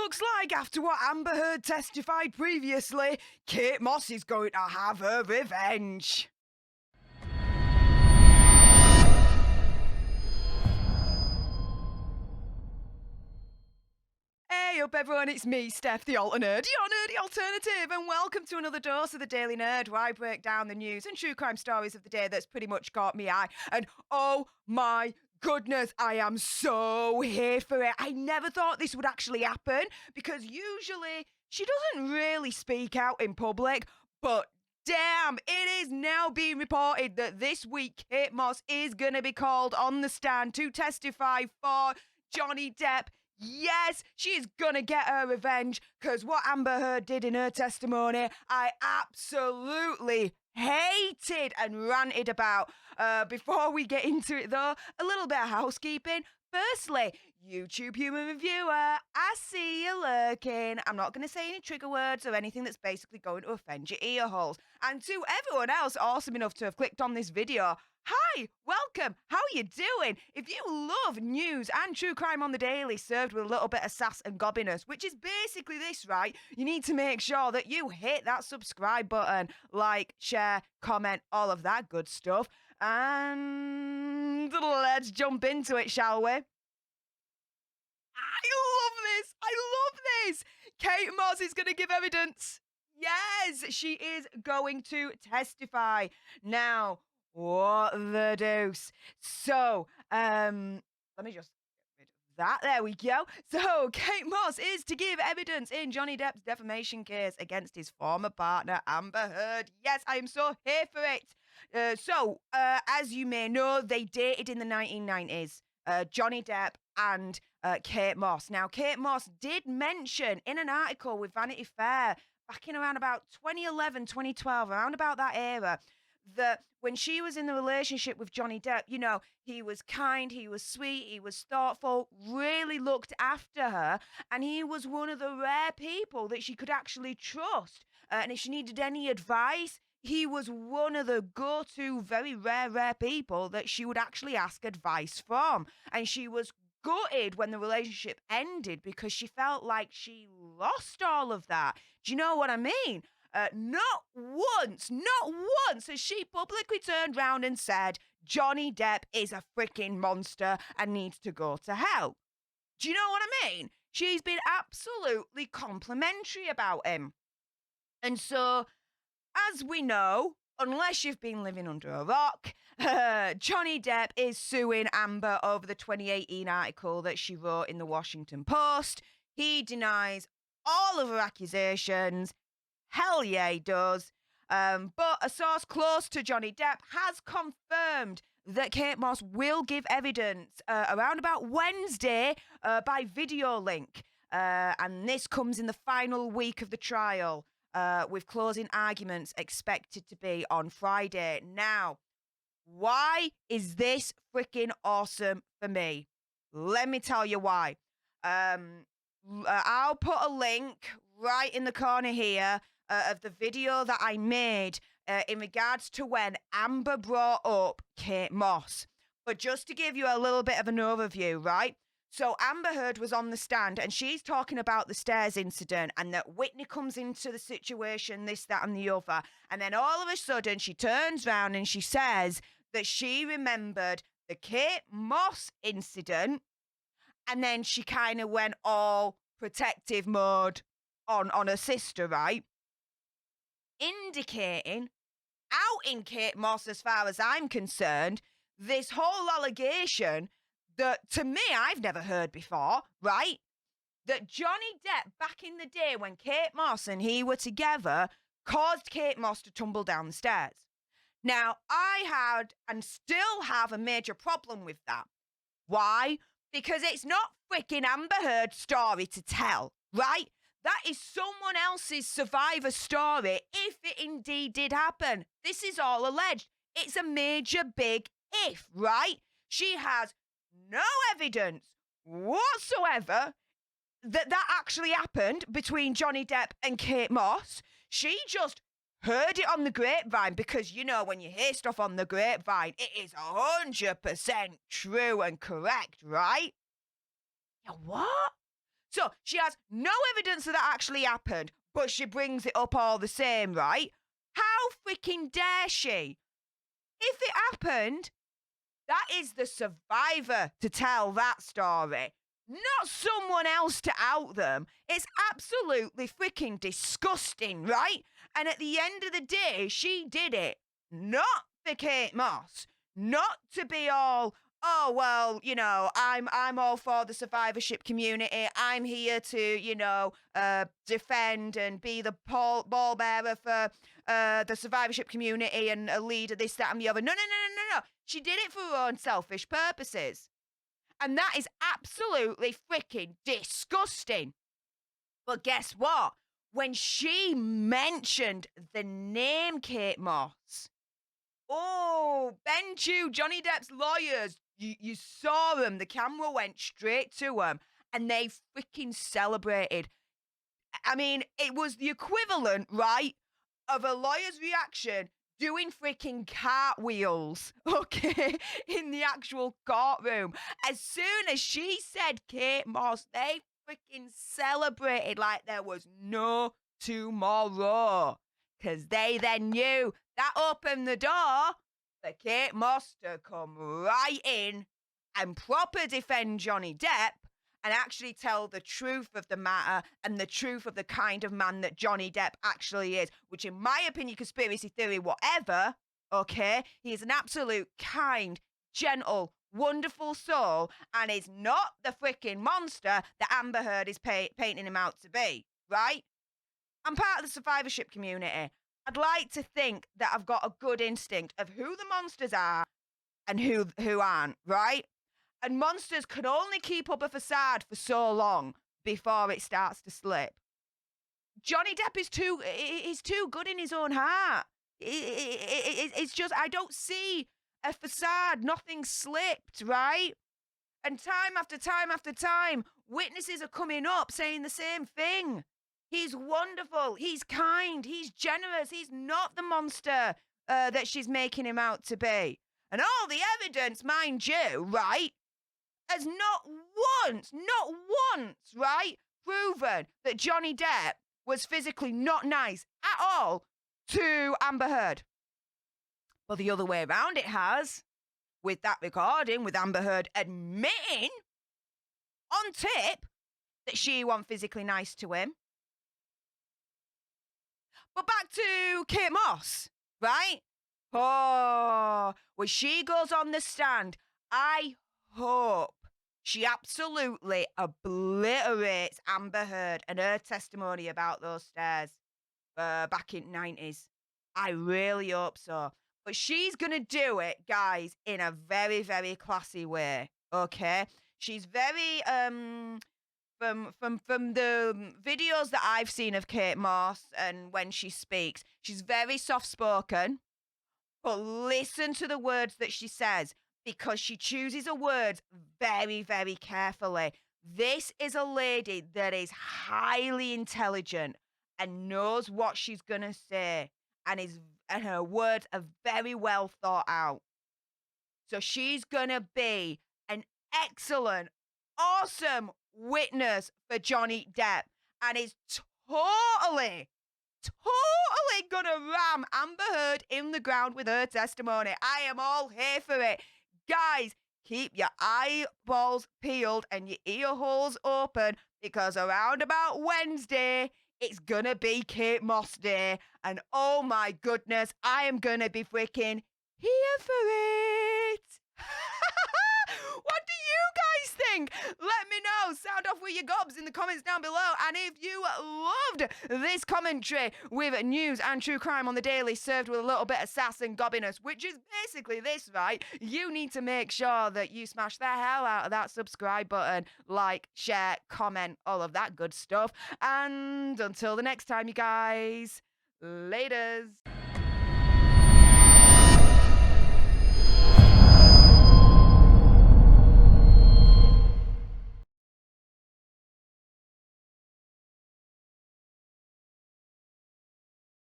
looks like after what Amber Heard testified previously, Kate Moss is going to have her revenge. Hey up everyone, it's me, Stef The Alter Nerd, your nerdy alternative, and welcome to another dose of the Daily Nerd, where I break down the news and true crime stories of the day that's pretty much caught me eye. And oh my goodness, I am so here for it. I never thought this would actually happen, because usually she doesn't really speak out in public, but damn, it is now being reported that this week Kate Moss is going to be called on the stand to testify for Johnny Depp. Yes, she's gonna get her revenge, because what Amber Heard did in her testimony, I absolutely hated and ranted about. Before we get into it though, a little bit of housekeeping. Firstly, YouTube human reviewer, I see you lurking. I'm not going to say any trigger words or anything that's basically going to offend your ear holes. And to everyone else awesome enough to have clicked on this video, hi, welcome, how are you doing? If you love news and true crime on the daily served with a little bit of sass and gobbiness, which is basically this, right? You need to make sure that you hit that subscribe button, like, share, comment, all of that good stuff. And let's jump into it, shall we? I love this. Kate Moss is going to give evidence. Yes, she is going to testify. Now, what the deuce? So, let me just get rid of that. There we go. So, Kate Moss is to give evidence in Johnny Depp's defamation case against his former partner, Amber Heard. Yes, I am so here for it. As you may know, they dated in the 1990s. Johnny Depp and Kate Moss. Now, Kate Moss did mention in an article with Vanity Fair back in around about 2011, 2012, around about that era, that when she was in the relationship with Johnny Depp, you know, he was kind, he was sweet, he was thoughtful, really looked after her, and he was one of the rare people that she could actually trust. And if she needed any advice, he was one of the go-to, very rare people that she would actually ask advice from. And she was gutted when the relationship ended because she felt like she lost all of that. Do you know what I mean? Not once has she publicly turned round and said, Johnny Depp is a freaking monster and needs to go to hell. Do you know what I mean? She's been absolutely complimentary about him. And so, as we know, unless you've been living under a rock, Johnny Depp is suing Amber over the 2018 article that she wrote in the Washington Post. He denies all of her accusations. Hell yeah, he does. But a source close to Johnny Depp has confirmed that Kate Moss will give evidence around about Wednesday by videolink. And this comes in the final week of the trial, with closing arguments expected to be on Friday. Now, why is this freaking awesome for me? Let me tell you why. I'll put a link right in the corner here of the video that I made in regards to when Amber brought up Kate Moss. But just to give you a little bit of an overview, right? So Amber Heard was on the stand and she's talking about the stairs incident and that Whitney comes into the situation, this, that, and the other. And then all of a sudden she turns around and she says that she remembered the Kate Moss incident, and then she kind of went all protective mode on her sister, right? Indicating, outing Kate Moss, as far as I'm concerned, this whole allegation that, to me, I've never heard before, right? That Johnny Depp, back in the day when Kate Moss and he were together, caused Kate Moss to tumble down the stairs. Now, I had and still have a major problem with that. Why? Because it's not freaking Amber Heard's story to tell, right? That is someone else's survivor story, if it indeed did happen. This is all alleged. It's a major big if, right? She has no evidence whatsoever that actually happened between Johnny Depp and Kate Moss. She just heard it on the grapevine, because, you know, when you hear stuff on the grapevine, it is 100% true and correct, right? Yeah, what? So she has no evidence that that actually happened, but she brings it up all the same, right? How freaking dare she? If it happened, that is the survivor to tell that story, not someone else to out them. It's absolutely freaking disgusting, right? And at the end of the day, she did it not for Kate Moss, not to be all, oh well, you know, I'm all for the survivorship community. I'm here to, you know, defend and be the ball bearer for the survivorship community and a leader, this, that, and the other. No, no, no, no, no, no. She did it for her own selfish purposes. And that is absolutely freaking disgusting. But guess what? When she mentioned the name Kate Moss, oh, Ben Chew, Johnny Depp's lawyers, you saw them. The camera went straight to them and they freaking celebrated. I mean, it was the equivalent, right, of a lawyer's reaction doing freaking cartwheels, okay, in the actual courtroom. As soon as she said Kate Moss, they freaking celebrated like there was no tomorrow. Because they then knew that opened the door for Kate Moss to come right in and proper defend Johnny Depp and actually tell the truth of the matter and the truth of the kind of man that Johnny Depp actually is, which in my opinion, conspiracy theory, whatever, okay, he is an absolute kind, gentle, wonderful soul and is not the freaking monster that Amber Heard is painting him out to be, right? I'm part of the survivorship community. I'd like to think that I've got a good instinct of who the monsters are and who aren't, right? And monsters can only keep up a facade for so long before it starts to slip. Johnny Depp is too good in his own heart. It's just, I don't see a facade. Nothing slipped, right? And time after time after time, witnesses are coming up saying the same thing. He's wonderful. He's kind. He's generous. He's not the monster that she's making him out to be. And all the evidence, mind you, right, has not once, right, proven that Johnny Depp was physically not nice at all to Amber Heard. But the other way around it has, with that recording, with Amber Heard admitting on tape that she wasn't physically nice to him. But back to Kate Moss, right? Oh, when she goes on the stand, I hope she absolutely obliterates Amber Heard and her testimony about those stairs back in the 90s. I really hope so. But she's going to do it, guys, in a very, very classy way, okay? She's very, from the videos that I've seen of Kate Moss and when she speaks, she's very soft-spoken. But listen to the words that she says, because she chooses her words very, very carefully. This is a lady that is highly intelligent and knows what she's going to say, and her words are very well thought out. So she's going to be an excellent, awesome witness for Johnny Depp and is totally gonna ram Amber Heard in the ground with her testimony. I am all here for it. Guys, keep your eyeballs peeled and your ear holes open, because around about Wednesday, it's gonna be Kate Moss Day. And oh my goodness, I am gonna be freaking here for it. What do you guys think? Let me know. Sound off with your gobs in the comments down below. And if you loved this commentary with news and true crime on the daily, served with a little bit of sass and gobbiness, which is basically this, right? You need to make sure that you smash the hell out of that subscribe button, like, share, comment, all of that good stuff. And until the next time, you guys, laters.